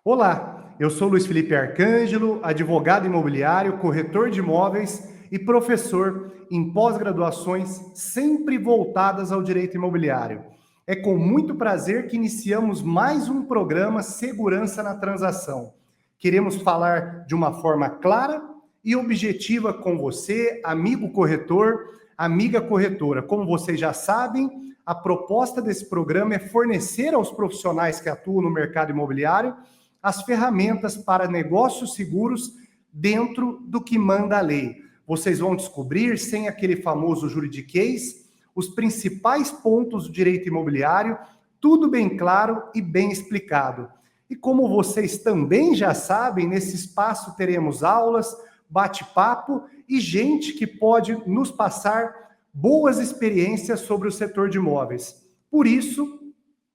Olá, eu sou Luiz Felipe Arcângelo, advogado imobiliário, corretor de imóveis e professor em pós-graduações sempre voltadas ao direito imobiliário. É com muito prazer que iniciamos mais um programa Segurança na Transação. Queremos falar de uma forma clara e objetiva com você, amigo corretor, amiga corretora. Como vocês já sabem, a proposta desse programa é fornecer aos profissionais que atuam no mercado imobiliário as ferramentas para negócios seguros dentro do que manda a lei. Vocês vão descobrir, sem aquele famoso juridiquês, os principais pontos do direito imobiliário, tudo bem claro e bem explicado. E como vocês também já sabem, nesse espaço teremos aulas, bate-papo e gente que pode nos passar boas experiências sobre o setor de imóveis. Por isso,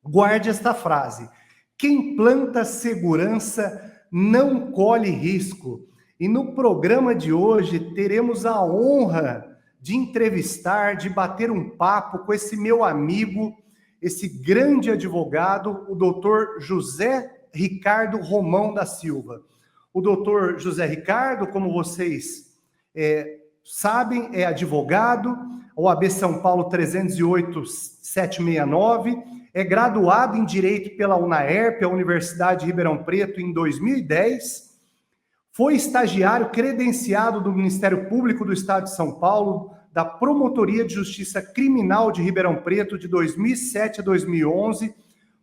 guarde esta frase: quem planta segurança não colhe risco. E no programa de hoje teremos a honra de entrevistar, de bater um papo com esse meu amigo, esse grande advogado, o doutor José Ricardo Romão da Silva. O doutor José Ricardo, como vocês sabem, é advogado, OAB São Paulo 308-769, é graduado em Direito pela UNAERP, a Universidade de Ribeirão Preto, em 2010, foi estagiário credenciado do Ministério Público do Estado de São Paulo, da Promotoria de Justiça Criminal de Ribeirão Preto, de 2007 a 2011,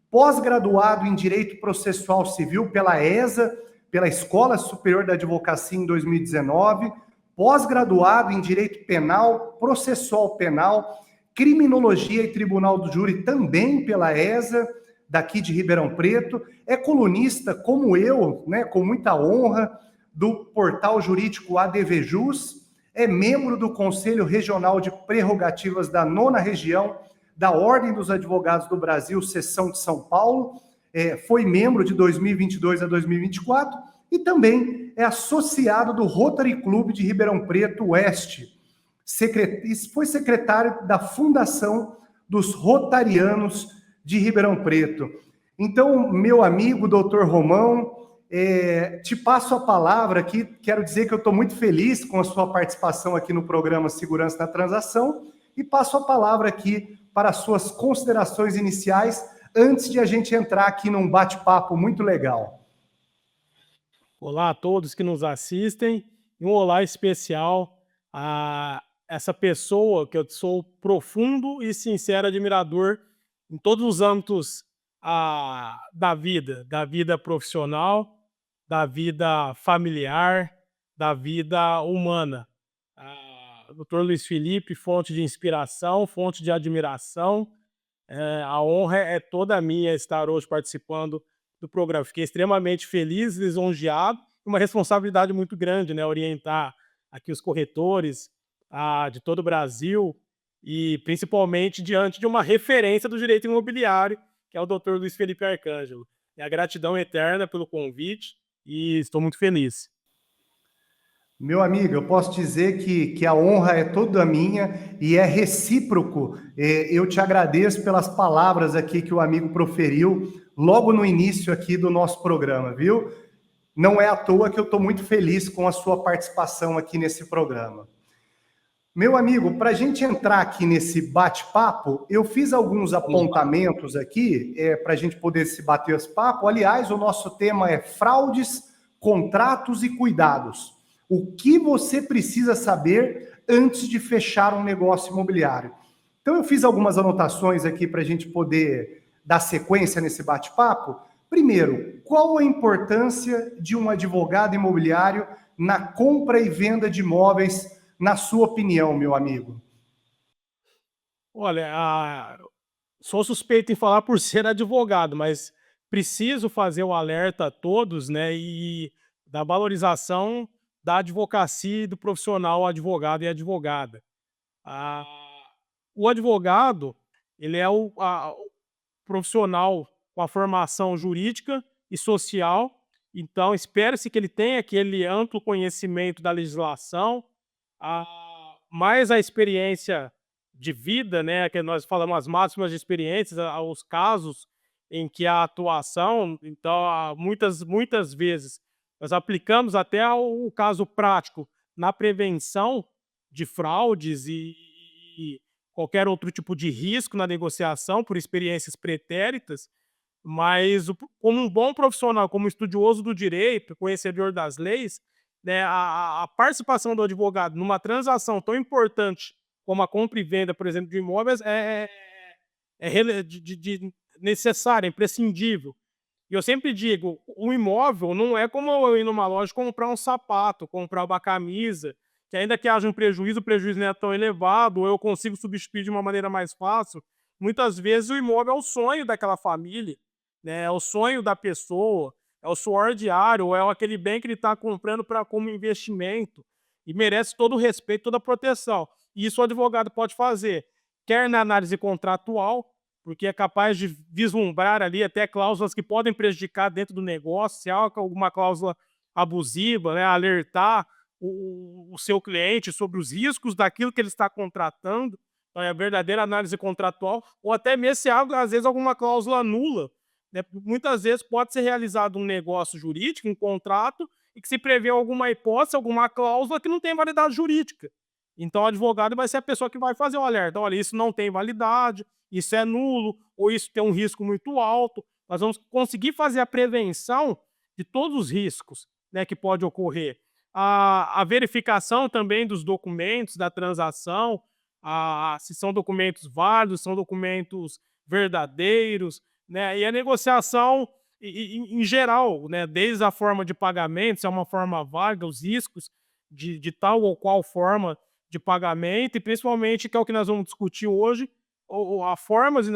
pós-graduado em Direito Processual Civil pela ESA, pela Escola Superior da Advocacia em 2019, pós-graduado em Direito Penal, Processual Penal, Criminologia e Tribunal do Júri também pela ESA, daqui de Ribeirão Preto, é colunista, como eu, né, com muita honra, do portal jurídico ADVJus, é membro do Conselho Regional de Prerrogativas da 9ª Região da Ordem dos Advogados do Brasil, seção de São Paulo, foi membro de 2022 a 2024 e também é associado do Rotary Club de Ribeirão Preto Oeste. Foi secretário da Fundação dos Rotarianos de Ribeirão Preto. Então, meu amigo, doutor Romão, te passo a palavra aqui. Quero dizer que eu estou muito feliz com a sua participação aqui no programa Segurança na Transação e passo a palavra aqui para as suas considerações iniciais antes de a gente entrar aqui num bate-papo muito legal. Olá a todos que nos assistem e um olá especial a essa pessoa que eu sou profundo e sincero admirador em todos os âmbitos da vida profissional, da vida familiar, da vida humana. Dr. Luiz Felipe, fonte de inspiração, fonte de admiração. A honra é toda minha estar hoje participando do programa. Fiquei extremamente feliz, lisonjeado, uma responsabilidade muito grande, né? Orientar aqui os corretores de todo o Brasil e principalmente diante de uma referência do direito imobiliário, que é o Dr. Luiz Felipe Arcângelo. E a gratidão eterna pelo convite e estou muito feliz. Meu amigo, eu posso dizer que a honra é toda minha e é recíproco. Eu te agradeço pelas palavras aqui que o amigo proferiu logo no início aqui do nosso programa, viu? Não é à toa que eu estou muito feliz com a sua participação aqui nesse programa. Meu amigo, para a gente entrar aqui nesse bate-papo, eu fiz alguns apontamentos aqui para a gente poder se bater esse papo. Aliás, o nosso tema é fraudes, contratos e cuidados. O que você precisa saber antes de fechar um negócio imobiliário? Então, eu fiz algumas anotações aqui para a gente poder dar sequência nesse bate-papo. Primeiro, qual a importância de um advogado imobiliário na compra e venda de imóveis, na sua opinião, meu amigo? Olha, sou suspeito em falar por ser advogado, mas preciso fazer o alerta a todos, né, e da valorização da advocacia e do profissional advogado e advogada. Ah, o advogado, ele é o profissional com a formação jurídica e social, então espera-se que ele tenha aquele amplo conhecimento da legislação, mais a experiência de vida, né, que nós falamos as máximas de experiências, os casos em que a atuação, então, muitas vezes, nós aplicamos até o caso prático na prevenção de fraudes e qualquer outro tipo de risco na negociação por experiências pretéritas, mas como um bom profissional, como estudioso do direito, conhecedor das leis, né, a participação do advogado numa transação tão importante como a compra e venda, por exemplo, de imóveis necessária, é imprescindível. E eu sempre digo, o imóvel não é como eu ir numa loja comprar um sapato, comprar uma camisa, que ainda que haja um prejuízo, o prejuízo não é tão elevado, ou eu consigo substituir de uma maneira mais fácil. Muitas vezes o imóvel é o sonho daquela família, né? É o sonho da pessoa, é o suor diário, ou é aquele bem que ele está comprando como investimento e merece todo o respeito, toda a proteção. E isso o advogado pode fazer, quer na análise contratual, porque é capaz de vislumbrar ali até cláusulas que podem prejudicar dentro do negócio, se há alguma cláusula abusiva, né, alertar o seu cliente sobre os riscos daquilo que ele está contratando, então é a verdadeira análise contratual, ou até mesmo se há, às vezes, alguma cláusula nula, né, muitas vezes pode ser realizado um negócio jurídico, um contrato, e que se prevê alguma hipótese, alguma cláusula que não tem validade jurídica. Então o advogado vai ser a pessoa que vai fazer o alerta, olha, isso não tem validade, isso é nulo, ou isso tem um risco muito alto. Nós vamos conseguir fazer a prevenção de todos os riscos, né, que pode ocorrer. A verificação também dos documentos da transação, se são documentos válidos, são documentos verdadeiros, né, e a negociação em geral, né, desde a forma de pagamento, se é uma forma válida, os riscos de tal ou qual forma de pagamento, e principalmente, que é o que nós vamos discutir hoje, a formas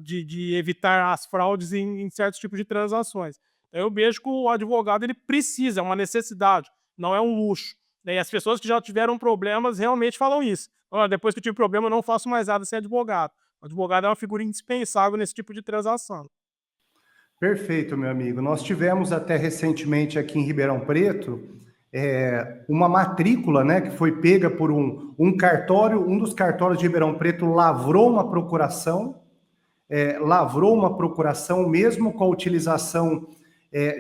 de evitar as fraudes em certos tipos de transações. Então, eu vejo que o advogado ele precisa, é uma necessidade, não é um luxo, né? E as pessoas que já tiveram problemas realmente falam isso. Olha, depois que eu tive problema, eu não faço mais nada sem advogado. O advogado é uma figura indispensável nesse tipo de transação. Perfeito, meu amigo. Nós tivemos até recentemente aqui em Ribeirão Preto uma matrícula, né, que foi pega por um cartório, um dos cartórios de Ribeirão Preto lavrou uma procuração mesmo com a utilização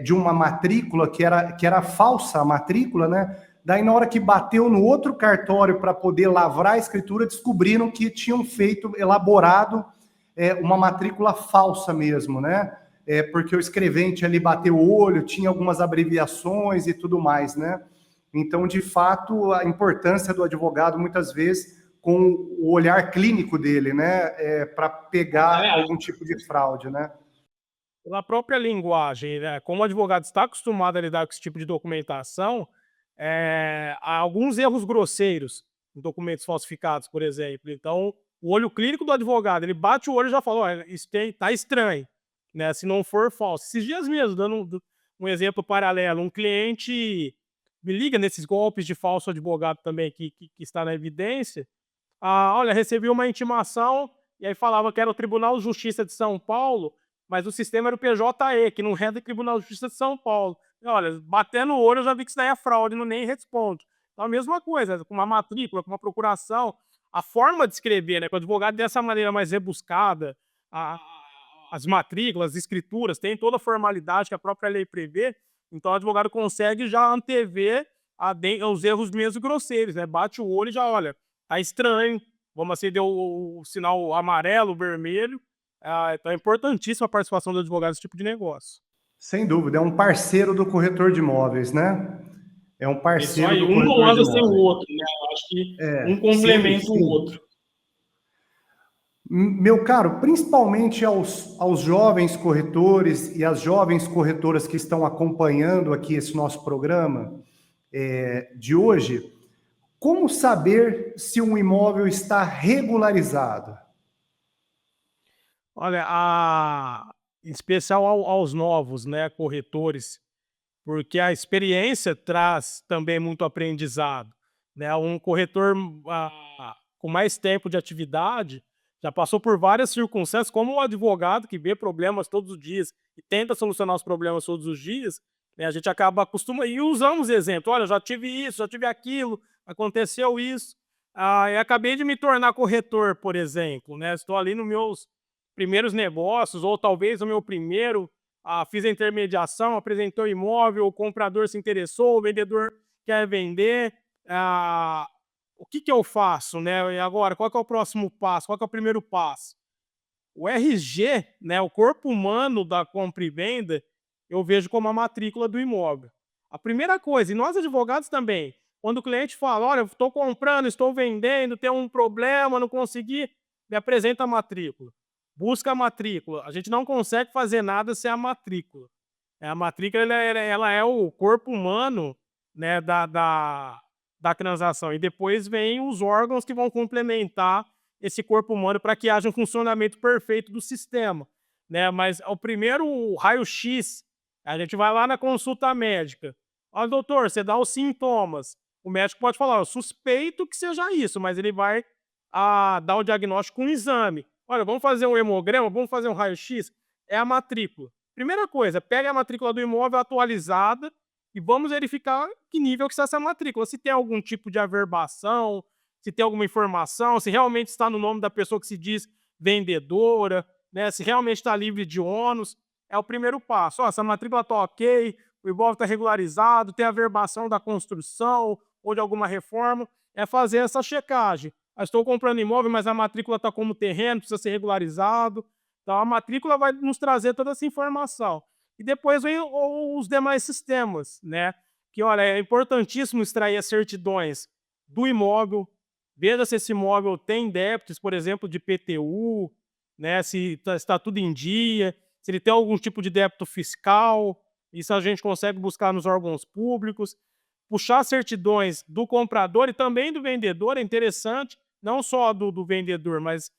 de uma matrícula que era falsa a matrícula, né? Daí, na hora que bateu no outro cartório para poder lavrar a escritura, descobriram que tinham elaborado uma matrícula falsa mesmo, né? Porque o escrevente ali bateu o olho, tinha algumas abreviações e tudo mais, né? Então, de fato, a importância do advogado, muitas vezes, com o olhar clínico dele, né? Para pegar algum tipo de fraude, né? Pela própria linguagem, né, como o advogado está acostumado a lidar com esse tipo de documentação, há alguns erros grosseiros em documentos falsificados, por exemplo. Então, o olho clínico do advogado, ele bate o olho e já fala: olha, isso tá estranho, né? Se não for falso. Esses dias mesmo, dando um exemplo paralelo, um cliente me liga nesses golpes de falso advogado também que está na evidência. Olha, recebi uma intimação, e aí falava que era o Tribunal de Justiça de São Paulo, mas o sistema era o PJE, que não é do Tribunal de Justiça de São Paulo. E olha, batendo o olho, eu já vi que isso daí é fraude, não nem responde. Então, a mesma coisa, com uma matrícula, com uma procuração, a forma de escrever, né, com o advogado dessa maneira mais rebuscada, a- as matrículas, as escrituras, tem toda a formalidade que a própria lei prevê, então o advogado consegue já antever os erros mesmo grosseiros, né? Bate o olho e já olha, tá estranho, vamos acender o sinal amarelo, vermelho. Então é importantíssima a participação do advogado nesse tipo de negócio. Sem dúvida, é um parceiro do corretor de imóveis, né? É um É isso parceiro aí, do um não corretor de anda sem o imóveis. outro, né? Eu acho que um Sim, complementa o sim. outro. Meu caro, principalmente aos jovens corretores e às jovens corretoras que estão acompanhando aqui esse nosso programa de hoje, como saber se um imóvel está regularizado? Olha, em especial aos novos, né, corretores, porque a experiência traz também muito aprendizado, né? Um corretor, com mais tempo de atividade, já passou por várias circunstâncias, como o advogado que vê problemas todos os dias e tenta solucionar os problemas todos os dias, né, a gente acaba acostuma e usamos exemplo: "Olha, já tive isso, já tive aquilo, aconteceu isso". Eu acabei de me tornar corretor, por exemplo, né, estou ali nos meus primeiros negócios, ou talvez o meu primeiro, fiz a intermediação, apresentou o imóvel, o comprador se interessou, o vendedor quer vender, ah, o que que eu faço, né? E agora, qual que é o próximo passo? Qual que é o primeiro passo? O RG, né, o corpo humano da compra e venda, eu vejo como a matrícula do imóvel. A primeira coisa, e nós advogados também, quando o cliente fala, olha, estou comprando, estou vendendo, tem um problema, não consegui, me apresenta a matrícula. Busca a matrícula. A gente não consegue fazer nada sem a matrícula. A matrícula ela é o corpo humano, né, da transação. E depois vem os órgãos que vão complementar esse corpo humano para que haja um funcionamento perfeito do sistema, né? Mas o primeiro raio-x, a gente vai lá na consulta médica. Olha, doutor, você dá os sintomas. O médico pode falar, eu suspeito que seja isso, mas ele vai dar o diagnóstico com um exame. Olha, vamos fazer um hemograma, vamos fazer um raio-x. É a matrícula. Primeira coisa, pega a matrícula do imóvel atualizada e vamos verificar que nível que está essa matrícula. Se tem algum tipo de averbação, se tem alguma informação, se realmente está no nome da pessoa que se diz vendedora, né? Se realmente está livre de ônus. É o primeiro passo. Ó, essa matrícula está ok, o imóvel está regularizado, tem averbação da construção ou de alguma reforma. É fazer essa checagem. Estou comprando imóvel, mas a matrícula está como terreno, precisa ser regularizado. Então, a matrícula vai nos trazer toda essa informação. E depois vem os demais sistemas, né? Que, olha, é importantíssimo extrair as certidões do imóvel, veja se esse imóvel tem débitos, por exemplo, de PTU, né? Se está tudo em dia, se ele tem algum tipo de débito fiscal, isso a gente consegue buscar nos órgãos públicos. Puxar certidões do comprador e também do vendedor é interessante, não só do vendedor, mas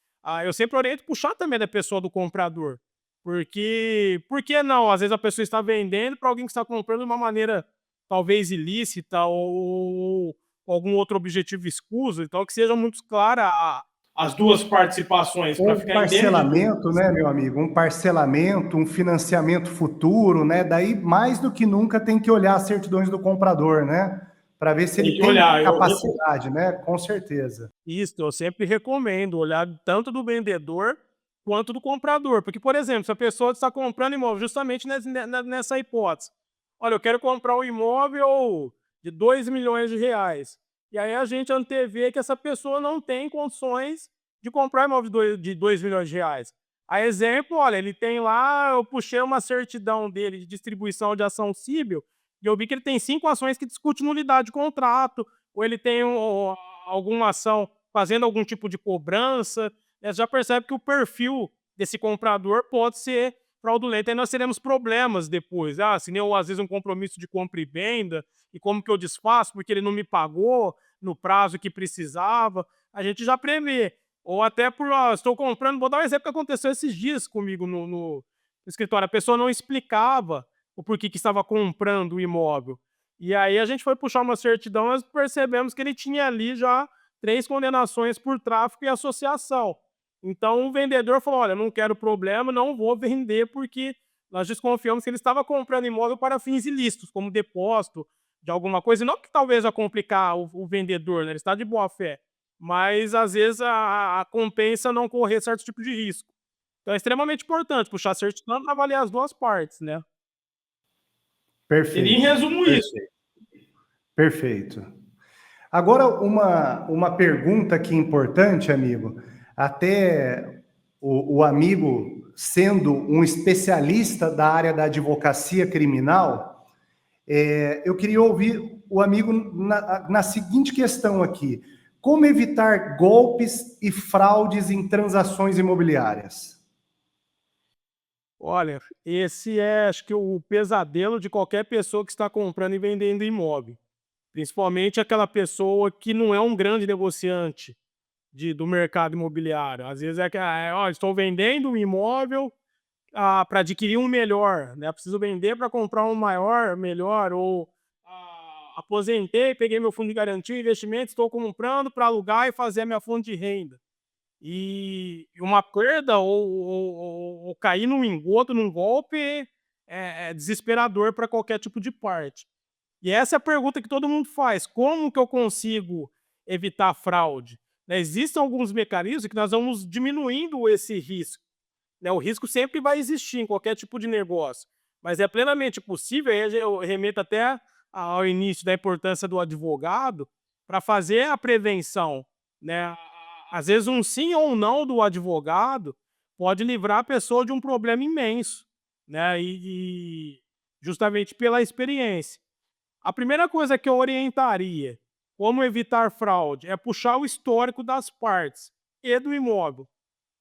eu sempre oriento puxar também da pessoa do comprador. Porque, por que não? Às vezes a pessoa está vendendo para alguém que está comprando de uma maneira talvez ilícita ou algum outro objetivo escuso, então que seja muito clara as duas participações para Ou um ficar isento de parcelamento, dúvidas. né, meu amigo? Um parcelamento, um financiamento futuro, né? Daí, mais do que nunca, tem que olhar as certidões do comprador, né? Para ver se Tem ele que tem olhar, capacidade, né? Com certeza. isso, eu sempre recomendo olhar tanto do vendedor quanto do comprador. Porque, por exemplo, se a pessoa está comprando imóvel justamente nessa hipótese. Olha, eu quero comprar um imóvel de 2 milhões de reais. E aí a gente antevê que essa pessoa não tem condições de comprar imóvel de 2 milhões de reais. A exemplo, olha, ele tem lá, eu puxei uma certidão dele de distribuição de ação cível e eu vi que ele tem 5 ações que discutem nulidade de contrato, ou ele tem alguma ação fazendo algum tipo de cobrança, né, já percebe que o perfil desse comprador pode ser fraudulento. Aí nós teremos problemas depois. Assinei às vezes um compromisso de compra e venda, e como que eu desfaço porque ele não me pagou no prazo que precisava. A gente já prevê. Ou até estou comprando, vou dar um exemplo que aconteceu esses dias comigo no escritório. A pessoa não explicava o porquê que estava comprando o imóvel. E aí a gente foi puxar uma certidão, nós percebemos que ele tinha ali já 3 condenações por tráfico e associação. Então o vendedor falou: olha, não quero problema, não vou vender, porque nós desconfiamos que ele estava comprando imóvel para fins ilícitos, como depósito de alguma coisa. E não que talvez a complicar o vendedor, né? Ele está de boa fé. Mas às vezes a compensa não correr certo tipo de risco. Então é extremamente importante puxar certidão para avaliar as duas partes, né? Seria em Perfeito. resumo isso. Perfeito. Perfeito. Agora, uma pergunta aqui importante, amigo. Até o amigo, sendo um especialista da área da advocacia criminal, eu queria ouvir o amigo na seguinte questão aqui: como evitar golpes e fraudes em transações imobiliárias? Olha, esse é, acho que o pesadelo de qualquer pessoa que está comprando e vendendo imóvel. Principalmente aquela pessoa que não é um grande negociante do mercado imobiliário. Às vezes ó, estou vendendo um imóvel para adquirir um melhor, né? Preciso vender para comprar um maior, melhor, ou aposentei, peguei meu fundo de garantia, investimento, estou comprando para alugar e fazer a minha fonte de renda. E uma perda ou cair num engodo, num golpe, é desesperador para qualquer tipo de parte. E essa é a pergunta que todo mundo faz: como que eu consigo evitar fraude? Né, existem alguns mecanismos que nós vamos diminuindo esse risco. né? O risco sempre vai existir em qualquer tipo de negócio, mas é plenamente possível, aí eu remeto até ao início da importância do advogado para fazer a prevenção, né? Às vezes um sim ou um não do advogado pode livrar a pessoa de um problema imenso, né? E justamente pela experiência. A primeira coisa que eu orientaria, como evitar fraude, é puxar o histórico das partes e do imóvel.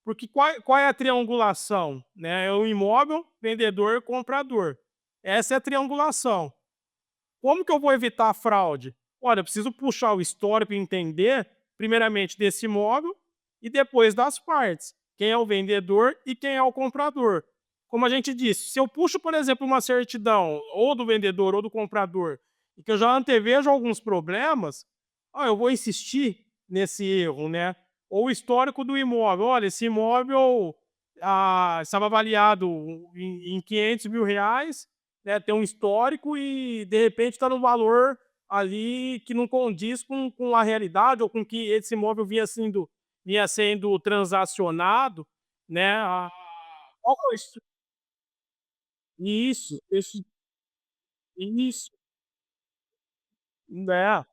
Porque qual é a triangulação? Né? É o imóvel, vendedor, comprador. Essa é a triangulação. Como que eu vou evitar a fraude? Olha, eu preciso puxar o histórico e entender, primeiramente, desse imóvel e depois das partes. Quem é o vendedor e quem é o comprador. Como a gente disse, se eu puxo, por exemplo, uma certidão ou do vendedor ou do comprador e que eu já antevejo alguns problemas, eu vou insistir nesse erro, né? Ou o histórico do imóvel. Olha, esse imóvel estava avaliado em R$ 500.000, né, tem um histórico e, de repente, está no valor ali que não condiz com a realidade ou com que esse imóvel vinha sendo transacionado, né? Qual que é isso, né.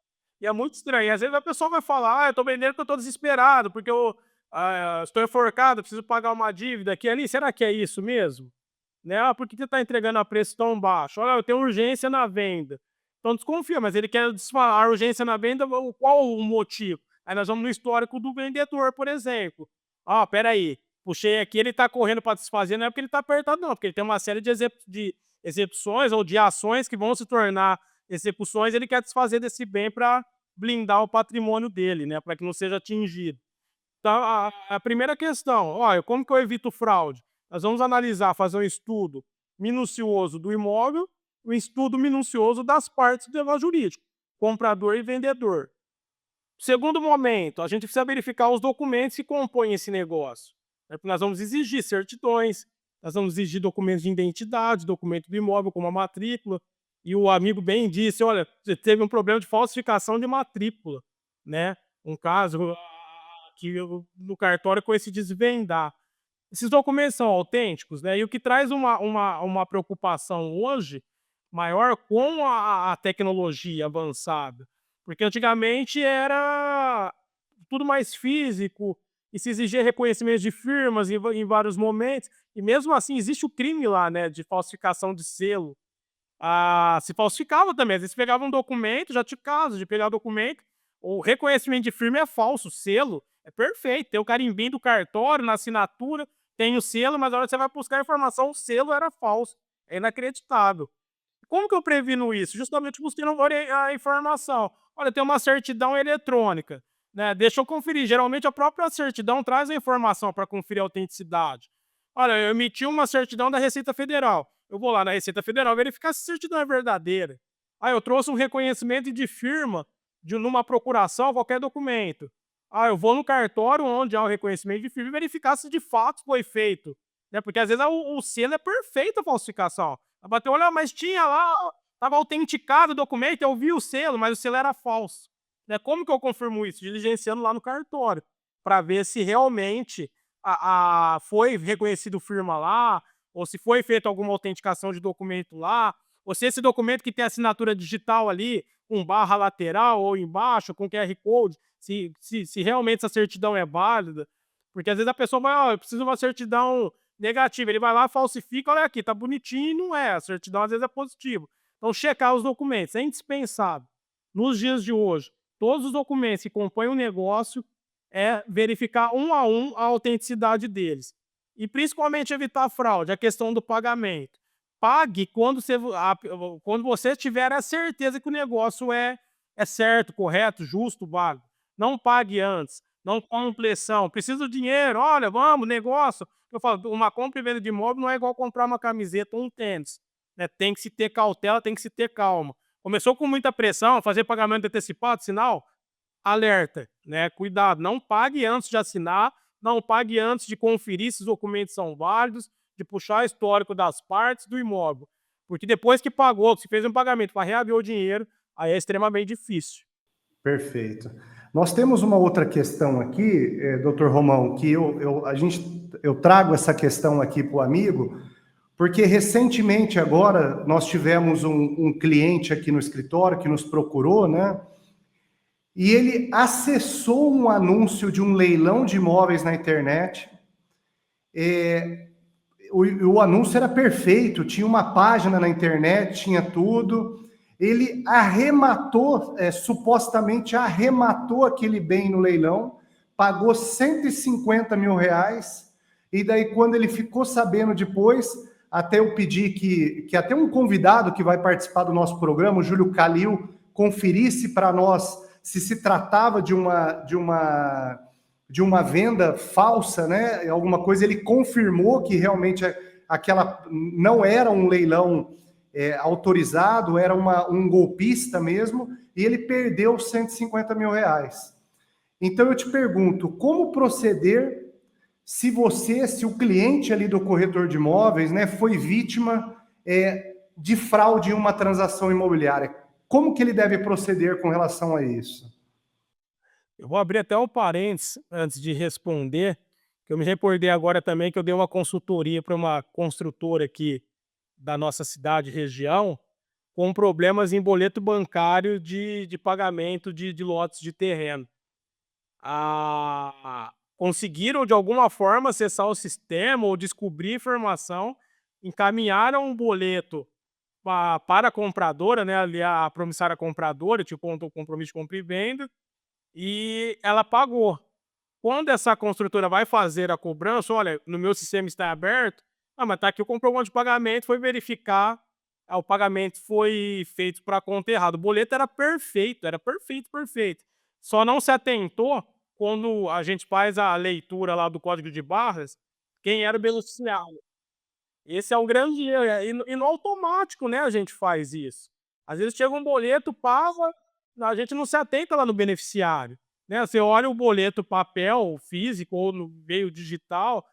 E é muito estranho. Às vezes a pessoa vai falar: eu tô vendendo porque eu tô desesperado, porque eu estou enforcado, preciso pagar uma dívida aqui e ali". Será que é isso mesmo? Né, por que você está entregando a preço tão baixo? Olha, eu tenho urgência na venda. Então desconfia, mas ele quer a urgência na venda, qual o motivo? Aí nós vamos no histórico do vendedor, por exemplo. Espera aí, puxei aqui, ele está correndo para desfazer, não é porque ele está apertado não, porque ele tem uma série de execuções ou de ações que vão se tornar execuções, ele quer desfazer desse bem para blindar o patrimônio dele, né, para que não seja atingido. Então, a primeira questão, olha, como que eu evito fraude? Nós vamos analisar, fazer um estudo minucioso do imóvel, um estudo minucioso das partes do negócio jurídico, comprador e vendedor. Segundo momento, a gente precisa verificar os documentos que compõem esse negócio, né? Porque nós vamos exigir certidões, nós vamos exigir documentos de identidade, documento do imóvel, como a matrícula, e o amigo bem disse, olha, você teve um problema de falsificação de matrícula, né? Um caso que no cartório com esse desvendar. Esses documentos são autênticos, né? E o que traz uma preocupação hoje maior com a tecnologia avançada, porque antigamente era tudo mais físico e se exigia reconhecimento de firmas em vários momentos, e mesmo assim existe o crime lá, né, de falsificação de selo. Se falsificava também, às vezes pegava um documento, já tinha caso de pegar documento, o reconhecimento de firma é falso, o selo é perfeito, tem o carimbinho do cartório na assinatura, tem o selo, mas na hora que você vai buscar a informação, o selo era falso, é inacreditável. Como que eu previno isso? Justamente buscando a informação. Olha, tem uma certidão eletrônica, né? Deixa eu conferir. Geralmente a própria certidão traz a informação para conferir a autenticidade. Olha, eu emiti uma certidão da Receita Federal. Eu vou lá na Receita Federal verificar se a certidão é verdadeira. Eu trouxe um reconhecimento de firma numa procuração, qualquer documento. Eu vou no cartório onde há o reconhecimento de firma e verificar se de fato foi feito. Né? Porque às vezes o selo é perfeito a falsificação. Bateu, olha, mas tinha lá, estava autenticado o documento, eu vi o selo, mas o selo era falso. Né? Como que eu confirmo isso? Diligenciando lá no cartório, para ver se realmente foi reconhecido firma lá, ou se foi feita alguma autenticação de documento lá, ou se esse documento que tem assinatura digital ali, com barra lateral ou embaixo, com QR Code, se realmente essa certidão é válida. Porque às vezes a pessoa vai, eu preciso de uma certidão negativa, ele vai lá, falsifica, olha aqui, tá bonitinho e não é, a certidão às vezes é positiva. Então checar os documentos é indispensável. Nos dias de hoje, todos os documentos que compõem o negócio é verificar um a um a autenticidade deles. E principalmente evitar a fraude, a questão do pagamento. Pague quando você tiver a certeza que o negócio é certo, correto, justo, válido. Não pague antes, não com pressão. Preciso do dinheiro, olha, vamos, negócio. Eu falo, uma compra e venda de imóvel não é igual comprar uma camiseta ou um tênis. Né? Tem que se ter cautela, tem que se ter calma. Começou com muita pressão, fazer pagamento antecipado, sinal, alerta, né? Cuidado, não pague antes de assinar, não pague antes de conferir se os documentos são válidos, de puxar o histórico das partes do imóvel. Porque depois que pagou, se fez um pagamento para reaver o dinheiro, aí é extremamente difícil. Perfeito. Nós temos uma outra questão aqui, doutor Romão, que eu trago essa questão aqui para o amigo, porque recentemente agora nós tivemos um cliente aqui no escritório que nos procurou, né? E ele acessou um anúncio de um leilão de imóveis na internet. O anúncio era perfeito, tinha uma página na internet, tinha tudo. Ele arrematou, supostamente arrematou aquele bem no leilão, pagou 150 mil reais, e daí quando ele ficou sabendo depois, até eu pedi que até um convidado que vai participar do nosso programa, o Júlio Calil, conferisse para nós se tratava de uma venda falsa, né? Alguma coisa, ele confirmou que realmente aquela não era um leilão autorizado, era um golpista mesmo, e ele perdeu 150 mil reais. Então eu te pergunto, como proceder se o cliente ali do corretor de imóveis, né, foi vítima de fraude em uma transação imobiliária? Como que ele deve proceder com relação a isso? Eu vou abrir até um parênteses antes de responder, que eu me recordei agora também que eu dei uma consultoria para uma construtora aqui da nossa cidade e região, com problemas em boleto bancário de pagamento de lotes de terreno. Conseguiram de alguma forma acessar o sistema ou descobrir informação, encaminharam um boleto para a compradora, né, ali a promissária compradora, tipo um compromisso de compra e venda, e ela pagou. Quando essa construtora vai fazer a cobrança, olha, no meu sistema está aberto, mas tá aqui o comprovante de pagamento, foi verificar, o pagamento foi feito para a conta errada. O boleto era perfeito, perfeito. Só não se atentou quando a gente faz a leitura lá do código de barras, quem era o beneficiário. Esse é um grande erro, e no automático, né, a gente faz isso. Às vezes chega um boleto, paga, a gente não se atenta lá no beneficiário, né, você olha o boleto papel, físico ou no meio digital,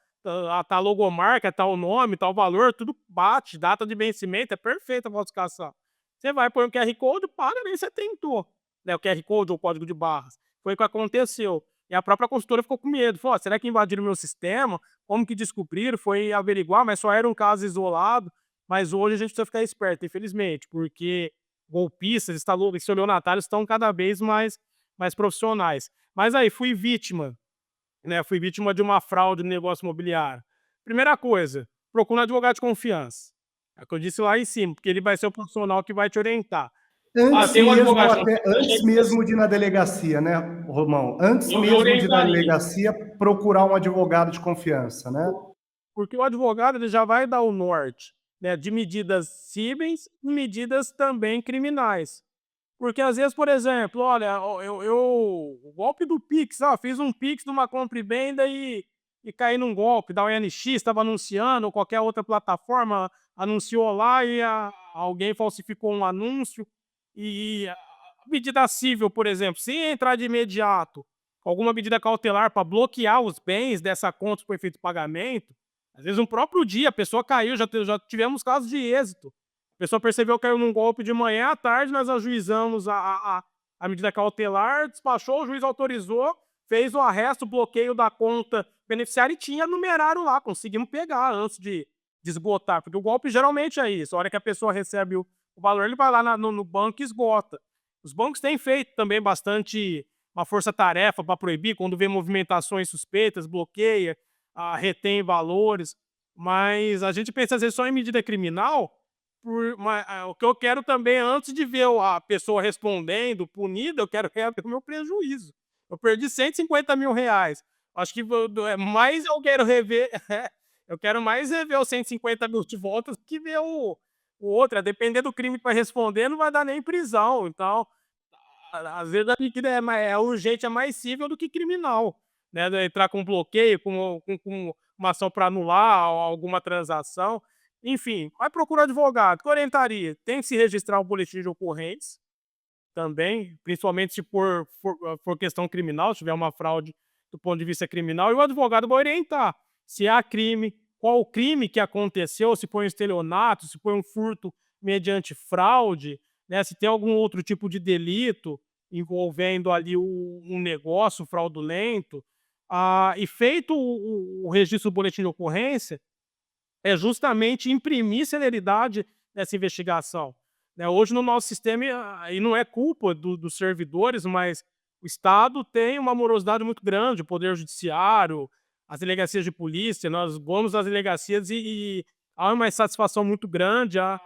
tá a logomarca, tá o nome, tá o valor, tudo bate, data de vencimento, é perfeita a falsificação. Você vai, põe o QR Code, paga, nem você tentou, né, o QR Code ou o código de barras. Foi o que aconteceu. E a própria consultora ficou com medo, falou: "Ó, será que invadiram o meu sistema? Como que descobriram?", foi averiguar, mas só era um caso isolado, mas hoje a gente precisa ficar esperto, infelizmente, porque golpistas, estelionatários estão cada vez mais profissionais. Mas aí, fui vítima, né, fui vítima de uma fraude no negócio imobiliário. Primeira coisa, procura um advogado de confiança. É o que eu disse lá em cima, porque ele vai ser o profissional que vai te orientar. Tem um advogado de Antes confiança, mesmo de ir na delegacia, né, Romão? Antes eu mesmo de ir na orientaria. delegacia, procurar um advogado de confiança, né? Porque o advogado ele já vai dar o norte, né, de medidas cíveis e medidas também criminais. Porque às vezes, por exemplo, olha, o golpe do Pix, fiz um Pix numa compra e venda e caí num golpe da OLX, estava anunciando, ou qualquer outra plataforma anunciou lá e alguém falsificou um anúncio. E a medida civil, por exemplo, se entrar de imediato com alguma medida cautelar para bloquear os bens dessa conta por efeito de pagamento, às vezes no próprio dia a pessoa caiu, já tivemos casos de êxito. A pessoa percebeu que caiu num golpe de manhã, à tarde nós ajuizamos a medida cautelar, despachou, o juiz autorizou, fez o arresto, o bloqueio da conta beneficiária e tinha numerário lá, conseguimos pegar antes de esgotar, porque o golpe geralmente é isso, a hora que a pessoa recebe o valor, ele vai lá no banco e esgota. Os bancos têm feito também bastante uma força-tarefa para proibir, quando vê movimentações suspeitas, bloqueia, retém valores, mas a gente pensa às vezes só em medida criminal, o que eu quero também, antes de ver a pessoa respondendo, punida, eu quero reaver o meu prejuízo. Eu perdi 150 mil reais. Acho que mais eu quero rever, eu quero mais rever os 150 mil de volta do que ver o outro. A depender do crime que vai responder, não vai dar nem prisão. Então, às vezes a medida é urgente, é mais cível do que criminal, né? De entrar com bloqueio, com uma ação para anular alguma transação. Enfim, vai procurar advogado. Que orientaria? Tem que se registrar o boletim de ocorrências também, principalmente se for questão criminal, se tiver uma fraude do ponto de vista criminal, e o advogado vai orientar se há crime, qual o crime que aconteceu, se foi um estelionato, se foi um furto mediante fraude, né, se tem algum outro tipo de delito. envolvendo ali um negócio fraudulento, e feito o registro do boletim de ocorrência, é justamente imprimir celeridade nessa investigação, né. Hoje no nosso sistema, e não é culpa dos servidores, mas o Estado tem uma morosidade muito grande, o poder judiciário, as delegacias de polícia, nós vamos às delegacias e há uma insatisfação muito grande, há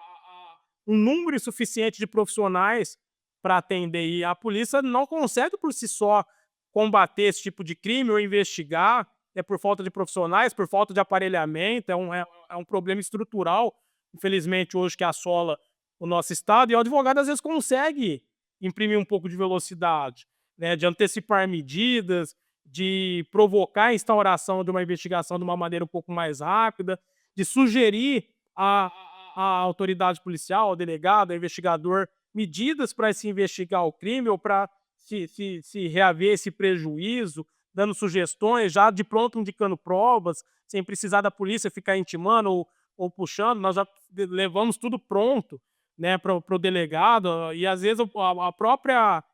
um número insuficiente de profissionais para atender, e a polícia não consegue por si só combater esse tipo de crime ou investigar, por falta de profissionais, por falta de aparelhamento, é um problema estrutural, infelizmente, hoje que assola o nosso estado, e o advogado às vezes consegue imprimir um pouco de velocidade, né, de antecipar medidas, de provocar a instauração de uma investigação de uma maneira um pouco mais rápida, de sugerir à autoridade policial, ao delegado, ao investigador, medidas para se investigar o crime ou para se reaver esse prejuízo, dando sugestões, já de pronto indicando provas, sem precisar da polícia ficar intimando ou puxando, nós já levamos tudo pronto, né, para o delegado, e às vezes a própria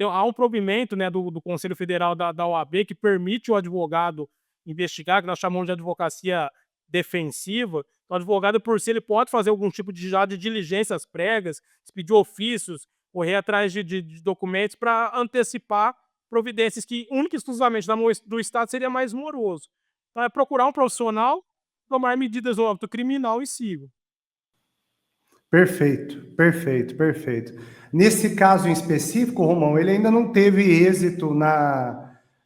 há um provimento, né, do Conselho Federal da OAB que permite o advogado investigar, que nós chamamos de advocacia defensiva. Então, o advogado, por si, ele pode fazer algum tipo de diligências prévias, expedir ofícios, correr atrás de documentos para antecipar providências que, única e exclusivamente do Estado, seria mais moroso. Então, é procurar um profissional, tomar medidas no âmbito criminal e civil. Perfeito, perfeito, perfeito. Nesse caso em específico, Romão, ele ainda não teve êxito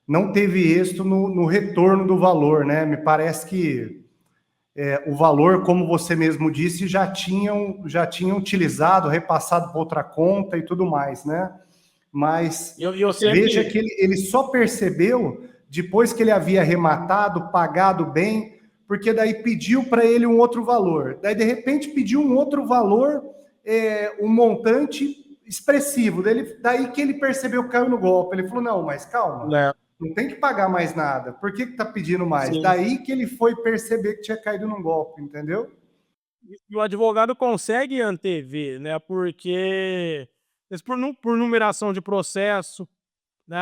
não teve êxito no retorno do valor, né? Me parece que o valor, como você mesmo disse, já tinham utilizado, repassado para outra conta e tudo mais, né? Mas Eu veja sempre. que ele só percebeu depois que ele havia arrematado, pagado bem, porque daí pediu para ele um outro valor. Daí, de repente, pediu um outro valor, um montante expressivo. Daí que ele percebeu que caiu no golpe. Ele falou, não, mas calma, Né, não tem que pagar mais nada. Por que tá pedindo mais? sim. Daí que ele foi perceber que tinha caído num golpe, entendeu? E o advogado consegue antever, né, porque por numeração de processo, né,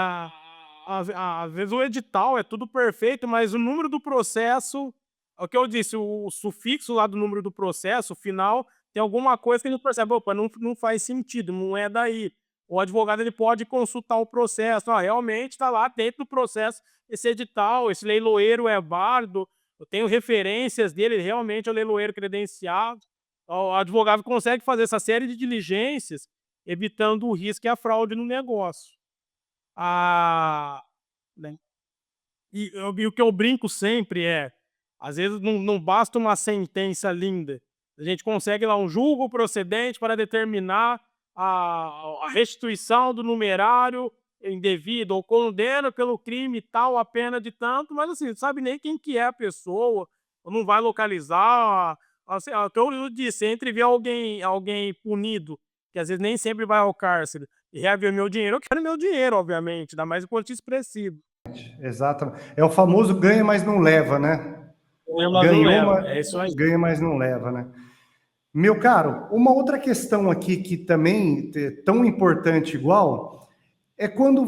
às vezes o edital é tudo perfeito, mas o número do processo, é o que eu disse, o sufixo lá do número do processo, o final, tem alguma coisa que a gente percebe: "Opa, não faz sentido, não é daí". O advogado, ele pode consultar o processo: "Ah, realmente está lá dentro do processo esse edital, esse leiloeiro é válido, eu tenho referências dele, ele realmente é o leiloeiro credenciado". O advogado consegue fazer essa série de diligências, evitando o risco e a fraude no negócio. Ah, né, e o que eu brinco sempre é, às vezes não basta uma sentença linda, a gente consegue lá um julgo procedente para determinar a restituição do numerário indevido, ou condena pelo crime tal a pena de tanto, mas assim, não sabe nem quem que é a pessoa, ou não vai localizar, assim, então eu disse, entre ver alguém punido, que às vezes nem sempre vai ao cárcere, e reaver meu dinheiro, eu quero meu dinheiro, obviamente, ainda mais em quantia expressiva. Exatamente. É o famoso ganha, mas não leva, né? Mas não Ganhou, leva, mas é isso aí. ganha, mas não leva, né? Meu caro, uma outra questão aqui que também é tão importante igual é quando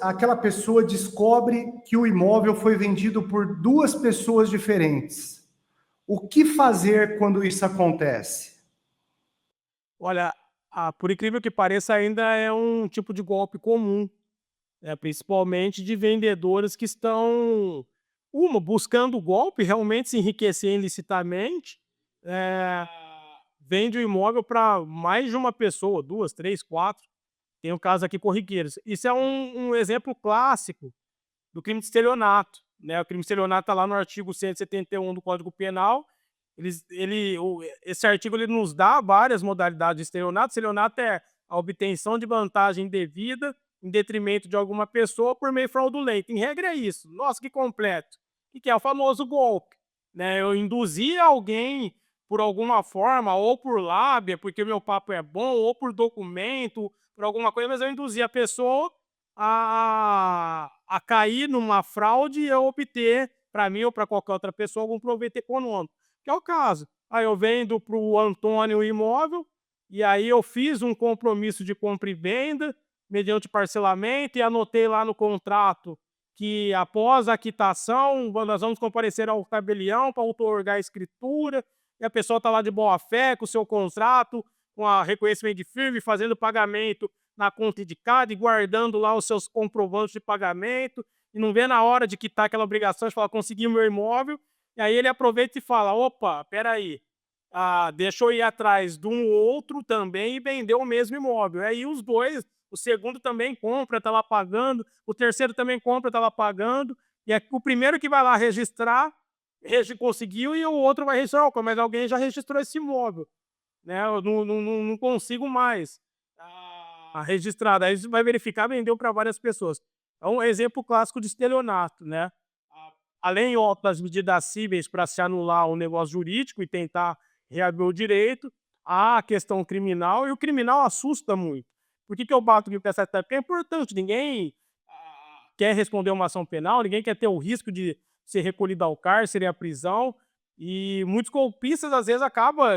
aquela pessoa descobre que o imóvel foi vendido por duas pessoas diferentes. O que fazer quando isso acontece? Olha, por incrível que pareça, ainda é um tipo de golpe comum, né, principalmente de vendedores que estão, buscando o golpe, realmente se enriquecer ilicitamente, eh, vende o imóvel para mais de uma pessoa, 2, 3, 4. Tem o caso aqui corriqueiros. Isso é um exemplo clássico do crime de estelionato, né, o crime de estelionato está lá no artigo 171 do Código Penal, esse artigo ele nos dá várias modalidades de estelionato. Estelionato é a obtenção de vantagem indevida em detrimento de alguma pessoa por meio fraudulento. Em regra é isso. Nossa, que completo. O que é o famoso golpe, né? Eu induzir alguém por alguma forma, ou por lábia, porque meu papo é bom, ou por documento, por alguma coisa, mas eu induzi a pessoa a cair numa fraude e eu obter, para mim ou para qualquer outra pessoa, algum proveito econômico. Que é o caso. Aí eu vendo para o Antônio o imóvel, e aí eu fiz um compromisso de compra e venda, mediante parcelamento, e anotei lá no contrato que após a quitação, nós vamos comparecer ao tabelião para outorgar a escritura, e a pessoa está lá de boa fé, com o seu contrato, com a reconhecimento de firme, fazendo pagamento na conta indicada e guardando lá os seus comprovantes de pagamento, e não vê na hora de quitar aquela obrigação, de falar, consegui meu imóvel, e aí ele aproveita e fala, opa, peraí, deixa eu ir atrás de um outro também e vender o mesmo imóvel. Aí os dois, o segundo também compra, está lá pagando, o terceiro também compra, está lá pagando, e é o primeiro que vai lá registrar, conseguiu, e o outro vai registrar, "Ó, mas alguém já registrou esse imóvel, né? Eu não consigo mais registrar." Daí você vai verificar, vendeu para várias pessoas. É um exemplo clássico de estelionato, né? Além, ó, das medidas cíveis para se anular um negócio jurídico e tentar reaver o direito, há a questão criminal, e o criminal assusta muito. Por que eu bato aqui com essa tecla? Porque é importante, ninguém quer responder uma ação penal, ninguém quer ter o risco de ser recolhido ao cárcere, à prisão, e muitos golpistas, às vezes, acabam,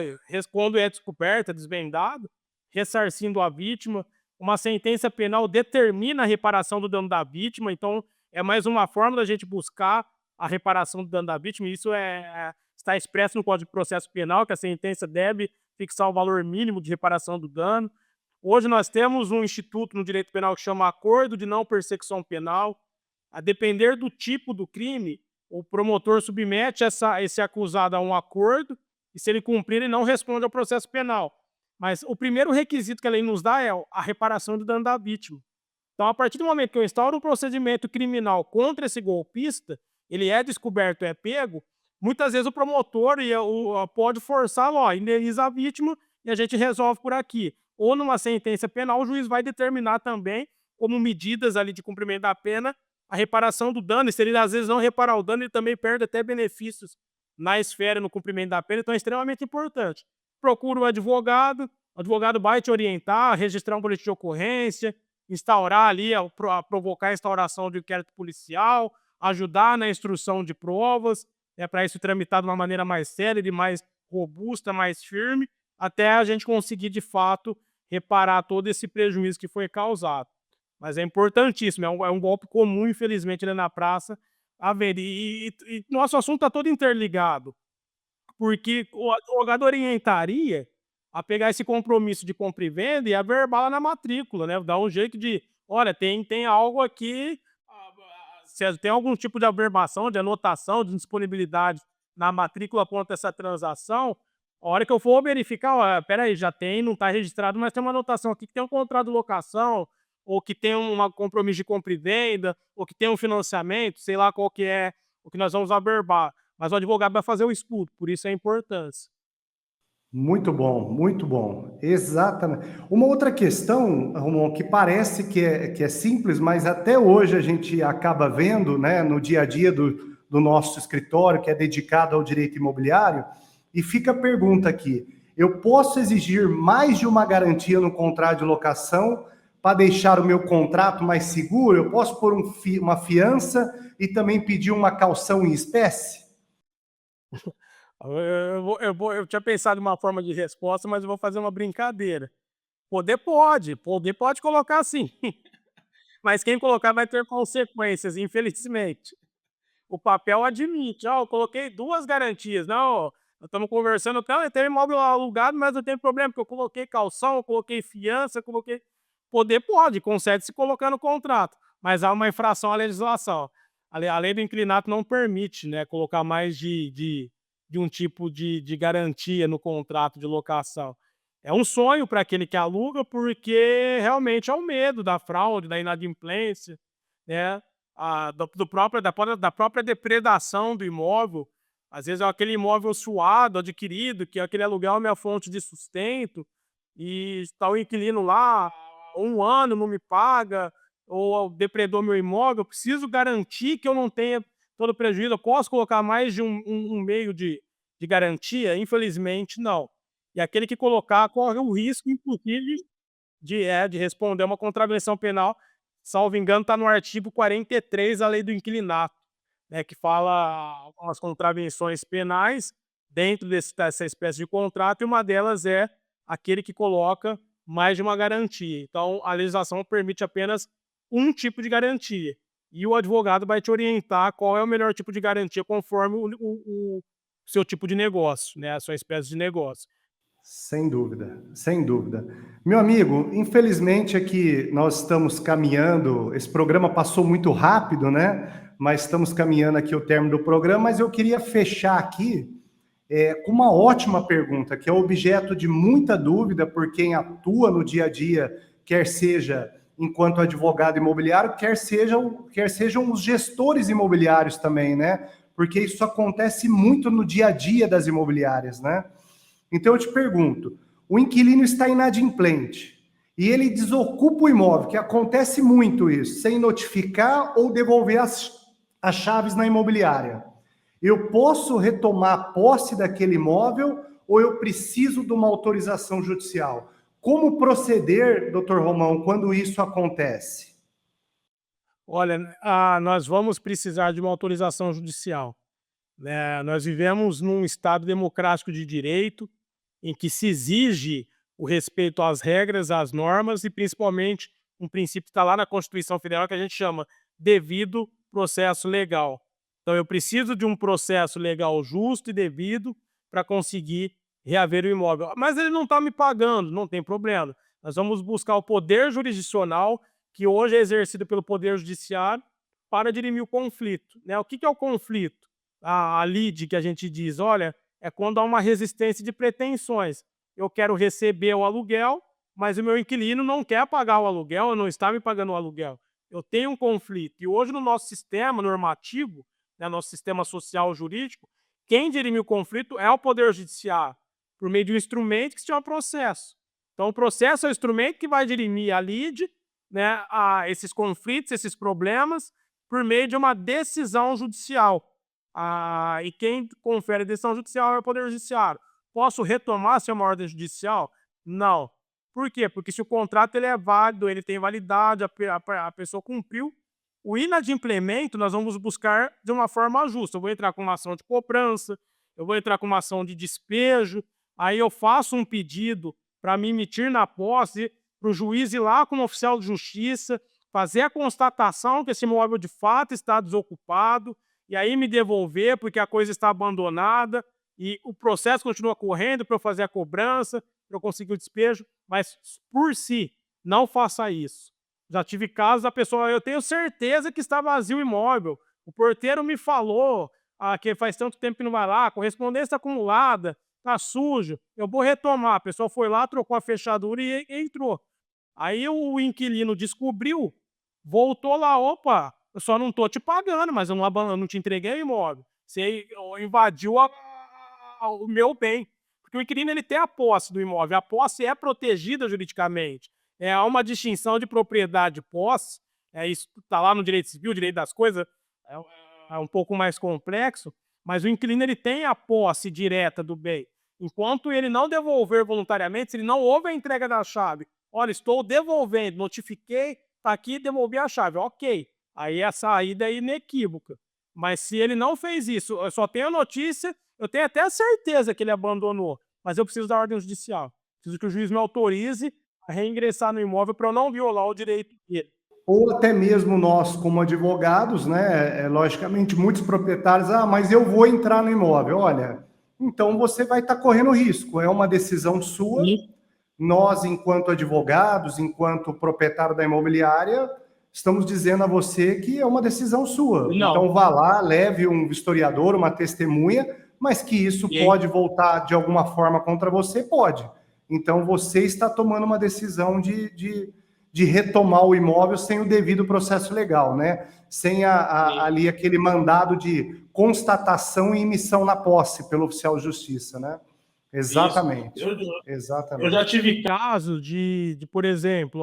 quando é descoberto, é desvendado, ressarcindo a vítima. Uma sentença penal determina a reparação do dano da vítima, então é mais uma forma da gente buscar a reparação do dano da vítima, e isso está expresso no Código de Processo Penal, que a sentença deve fixar o valor mínimo de reparação do dano. Hoje nós temos um instituto no direito penal que chama Acordo de Não Persecução Penal. A depender do tipo do crime, o promotor submete esse acusado a um acordo, e se ele cumprir, ele não responde ao processo penal. Mas o primeiro requisito que a lei nos dá é a reparação do dano da vítima. Então, a partir do momento que eu instauro um procedimento criminal contra esse golpista, ele é descoberto, é pego, muitas vezes o promotor pode forçar, ó, indeniza a vítima e a gente resolve por aqui. Ou numa sentença penal, o juiz vai determinar também, como medidas ali de cumprimento da pena, a reparação do dano. E se ele às vezes não reparar o dano, ele também perde até benefícios na esfera, no cumprimento da pena, então é extremamente importante. Procura o advogado vai te orientar, registrar um boletim de ocorrência, instaurar ali, provocar a instauração de inquérito policial, ajudar na instrução de provas, para isso tramitar de uma maneira mais célere, mais robusta, mais firme, até a gente conseguir, de fato, reparar todo esse prejuízo que foi causado. Mas é importantíssimo, é um golpe comum, infelizmente, ali na praça, haver. E nosso assunto está todo interligado, porque o advogado orientaria a pegar esse compromisso de compra e venda e averbá lá na matrícula, né? Dar um jeito de, olha, tem algo aqui, se tem algum tipo de averbação, de anotação, de disponibilidade na matrícula contra essa transação, a hora que eu for verificar, ó, espera aí, já tem, não está registrado, mas tem uma anotação aqui que tem um contrato de locação, ou que tem um compromisso de compra e venda, ou que tem um financiamento, sei lá qual que é o que nós vamos averbar. Mas o advogado vai fazer o estudo, por isso a importância. Muito bom, exatamente. Uma outra questão, Romão, que parece que é simples, mas até hoje a gente acaba vendo, né, no dia a dia do nosso escritório, que é dedicado ao direito imobiliário, e fica a pergunta aqui: eu posso exigir mais de uma garantia no contrato de locação para deixar o meu contrato mais seguro? Eu posso pôr uma fiança e também pedir uma caução em espécie? Eu tinha pensado em uma forma de resposta, mas eu vou fazer uma brincadeira. Poder pode colocar assim, mas quem colocar vai ter consequências, infelizmente. O papel admite, ó, eu coloquei 2 garantias, não, nós estamos conversando, tá, eu tenho imóvel alugado, mas eu tenho problema, porque eu coloquei calção, eu coloquei fiança, eu coloquei. Poder pode, concede se colocar no contrato, mas há uma infração à legislação. A lei do inquilinato não permite, né, colocar mais de um tipo de garantia no contrato de locação. É um sonho para aquele que aluga, porque realmente é o medo da fraude, da inadimplência, né, da própria depredação do imóvel. Às vezes é aquele imóvel suado, adquirido, que aquele aluguel é minha fonte de sustento, e está o inquilino lá há 1 ano, não me paga, ou depredou meu imóvel, eu preciso garantir que eu não tenha todo o prejuízo. Eu posso colocar mais de um meio de garantia? Infelizmente, não. E aquele que colocar corre o risco, inclusive, de responder uma contravenção penal, salvo engano, está no artigo 43 da Lei do Inquilinato, né, que fala algumas contravenções penais dentro dessa espécie de contrato, e uma delas é aquele que coloca mais de uma garantia. Então, a legislação permite apenas um tipo de garantia. E o advogado vai te orientar qual é o melhor tipo de garantia conforme o seu tipo de negócio, né? A sua espécie de negócio. Sem dúvida, sem dúvida. Meu amigo, infelizmente aqui nós estamos caminhando, esse programa passou muito rápido, né? Mas estamos caminhando aqui o término do programa, mas eu queria fechar aqui com uma ótima pergunta, que é objeto de muita dúvida por quem atua no dia a dia, quer seja enquanto advogado imobiliário, quer sejam os gestores imobiliários também, né? Porque isso acontece muito no dia a dia das imobiliárias, né? Então eu te pergunto, o inquilino está inadimplente e ele desocupa o imóvel, que acontece muito isso, sem notificar ou devolver as chaves na imobiliária. Eu posso retomar a posse daquele imóvel ou eu preciso de uma autorização judicial? Como proceder, doutor Romão, quando isso acontece? Olha, nós vamos precisar de uma autorização judicial, né? Nós vivemos num Estado democrático de direito, em que se exige o respeito às regras, às normas e, principalmente, um princípio que está lá na Constituição Federal que a gente chama devido processo legal. Então, eu preciso de um processo legal justo e devido para conseguir reaver o imóvel. Mas ele não está me pagando, não tem problema. Nós vamos buscar o poder jurisdicional, que hoje é exercido pelo Poder Judiciário, para dirimir o conflito, né? O que é o conflito? A lide que a gente diz, olha, é quando há uma resistência de pretensões. Eu quero receber o aluguel, mas o meu inquilino não quer pagar o aluguel, não está me pagando o aluguel. Eu tenho um conflito. E hoje no nosso sistema normativo, né, nosso sistema social jurídico, quem dirime o conflito é o Poder Judiciário, por meio de um instrumento que se chama processo. Então o processo é o instrumento que vai dirimir a lide, né, esses conflitos, esses problemas, por meio de uma decisão judicial. E quem confere a decisão judicial é o Poder Judiciário. Posso retomar se é uma ordem judicial? Não. Por quê? Porque se o contrato ele é válido, ele tem validade, a pessoa cumpriu, o inadimplemento nós vamos buscar de uma forma justa. Eu vou entrar com uma ação de cobrança, eu vou entrar com uma ação de despejo, aí eu faço um pedido para me emitir na posse, para o juiz ir lá como oficial de justiça, fazer a constatação que esse imóvel de fato está desocupado, e aí me devolver porque a coisa está abandonada e o processo continua correndo para eu fazer a cobrança, para eu conseguir o despejo, mas por si, não faça isso. Já tive casos da pessoa, eu tenho certeza que está vazio o imóvel, o porteiro me falou que faz tanto tempo que não vai lá, correspondência acumulada, está sujo, eu vou retomar. A pessoa foi lá, trocou a fechadura e entrou. Aí o inquilino descobriu, voltou lá, opa, eu só não tô te pagando, mas eu não te entreguei o imóvel. Você invadiu o meu bem. Porque o inquilino ele tem a posse do imóvel, a posse é protegida juridicamente. Há uma distinção de propriedade e posse, isso está lá no direito civil, direito das coisas, é um pouco mais complexo, mas o inquilino ele tem a posse direta do bem. Enquanto ele não devolver voluntariamente, se ele não houve a entrega da chave, olha, estou devolvendo, notifiquei, está aqui, devolvi a chave, ok. Aí a saída é inequívoca. Mas se ele não fez isso, eu só tenho a notícia, eu tenho até a certeza que ele abandonou, mas eu preciso da ordem judicial. Preciso que o juiz me autorize a reingressar no imóvel para eu não violar o direito dele. Ou até mesmo nós, como advogados, né? Logicamente, muitos proprietários, mas eu vou entrar no imóvel. Olha, então você vai estar correndo risco. É uma decisão sua. Sim. Nós, enquanto advogados, enquanto proprietário da imobiliária, estamos dizendo a você que é uma decisão sua. Não. Então vá lá, leve um vistoriador, uma testemunha, mas que isso pode voltar de alguma forma contra você, pode. Então você está tomando uma decisão de retomar o imóvel sem o devido processo legal, né? Sem ali aquele mandado de constatação e emissão na posse pelo oficial de justiça, né? Exatamente. Exatamente. Eu já tive casos por exemplo,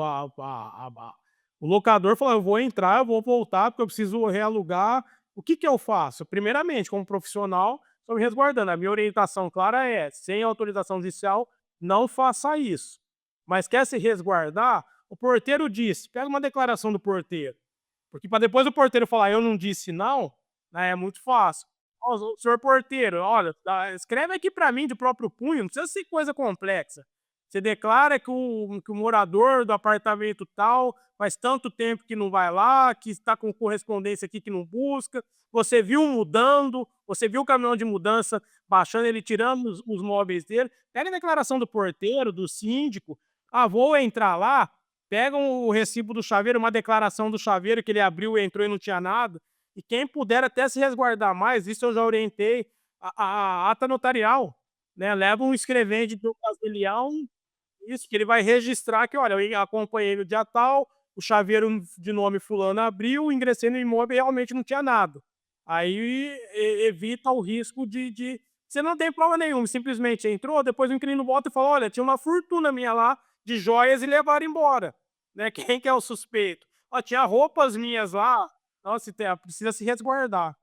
o locador falou, eu vou entrar, eu vou voltar, porque eu preciso realugar. O que eu faço? Primeiramente, como profissional, estou me resguardando. A minha orientação clara é, sem autorização judicial, não faça isso. Mas quer se resguardar? O porteiro disse, pega uma declaração do porteiro. Porque para depois o porteiro falar, eu não disse não, né, é muito fácil. Senhor porteiro, olha, escreve aqui para mim de próprio punho, não precisa ser coisa complexa. Você declara que o morador do apartamento tal faz tanto tempo que não vai lá, que está com correspondência aqui que não busca. Você viu mudando, você viu o caminhão de mudança baixando, ele tirando os móveis dele. Pega a declaração do porteiro, do síndico. Ah, vou entrar lá, pegam o recibo do chaveiro, uma declaração do chaveiro que ele abriu, entrou e não tinha nada. E quem puder até se resguardar mais, isso eu já orientei, a ata notarial, né? Leva um escrevente do caselião, isso, que ele vai registrar que, olha, eu acompanhei no dia tal, o chaveiro de nome fulano abriu, ingressei no imóvel e realmente não tinha nada. Aí evita o risco de você não tem prova nenhuma, simplesmente entrou, depois o inquilino volta e fala: olha, tinha uma fortuna minha lá de joias e levaram embora. Né? Quem que é o suspeito? Ó, tinha roupas minhas lá. Nossa, precisa se resguardar.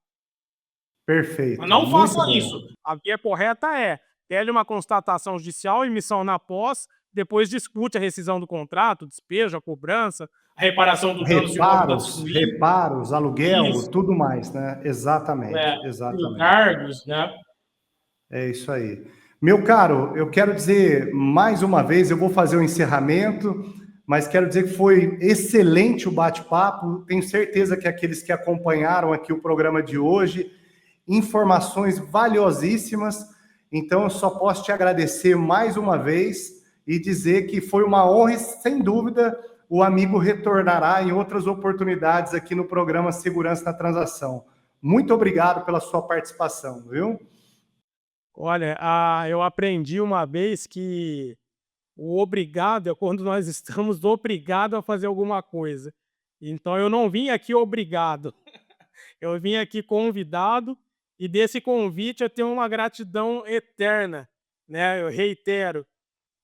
Mas Perfeito, não muito faça bom. isso. A via correta é: pede uma constatação judicial, emissão na posse, depois discute a rescisão do contrato, despejo, a cobrança, a reparação do dano se o imóvel está Reparos, destruído. reparos, aluguel, Isso, tudo mais, né? Exatamente, exatamente. encargos, né? É isso aí. Meu caro, eu quero dizer mais uma vez, eu vou fazer o encerramento, mas quero dizer que foi excelente o bate-papo. Tenho certeza que aqueles que acompanharam aqui o programa de hoje, informações valiosíssimas. Então, eu só posso te agradecer mais uma vez e dizer que foi uma honra e, sem dúvida, o amigo retornará em outras oportunidades aqui no programa Segurança na Transação. Muito obrigado pela sua participação, viu? Olha, eu aprendi uma vez que o obrigado é quando nós estamos obrigados a fazer alguma coisa. Então eu não vim aqui obrigado, eu vim aqui convidado e desse convite eu tenho uma gratidão eterna, né? Eu reitero,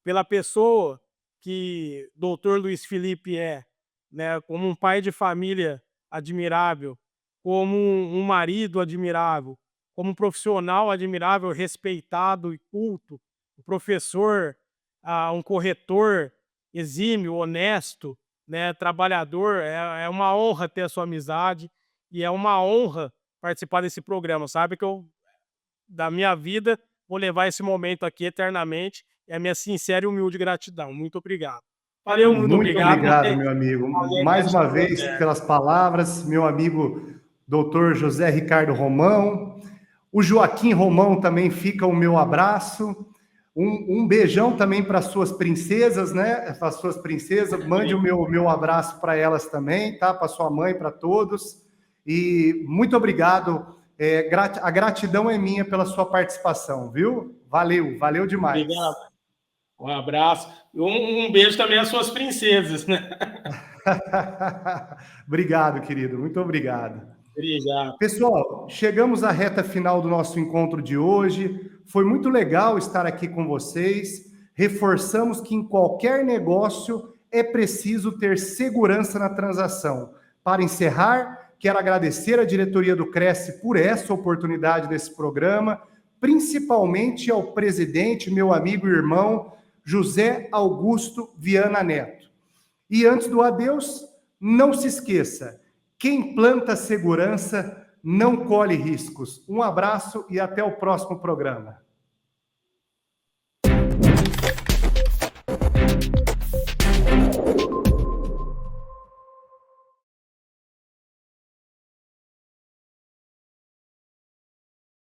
pela pessoa que doutor Luiz Felipe é, né? Como um pai de família admirável, como um marido admirável, como um profissional admirável, respeitado e culto, um professor, um corretor exímio, honesto, né, trabalhador. É uma honra ter a sua amizade e é uma honra participar desse programa. Sabe que eu, da minha vida, vou levar esse momento aqui eternamente. É a minha sincera e humilde gratidão. Muito obrigado. Valeu, muito Muito obrigado. obrigado, meu amigo. Valeu, Mais uma gratidão vez eterna. pelas palavras, meu amigo Dr. José Ricardo Romão. O Joaquim Romão também fica o meu abraço. Um beijão também para as suas princesas, né? Para as suas princesas. Mande o meu abraço para elas também, tá? Para sua mãe, para todos. E muito obrigado. A gratidão é minha pela sua participação, viu? Valeu, valeu demais. Obrigado. Um abraço. Um beijo também às suas princesas, né? Obrigado, querido. Muito obrigado. Obrigado. Pessoal, chegamos à reta final do nosso encontro de hoje. Foi muito legal estar aqui com vocês. Reforçamos que em qualquer negócio é preciso ter segurança na transação. Para encerrar, quero agradecer à diretoria do Cresce por essa oportunidade desse programa, principalmente ao presidente, meu amigo e irmão, José Augusto Viana Neto. E antes do adeus, não se esqueça, quem planta segurança não colhe riscos. Um abraço e até o próximo programa.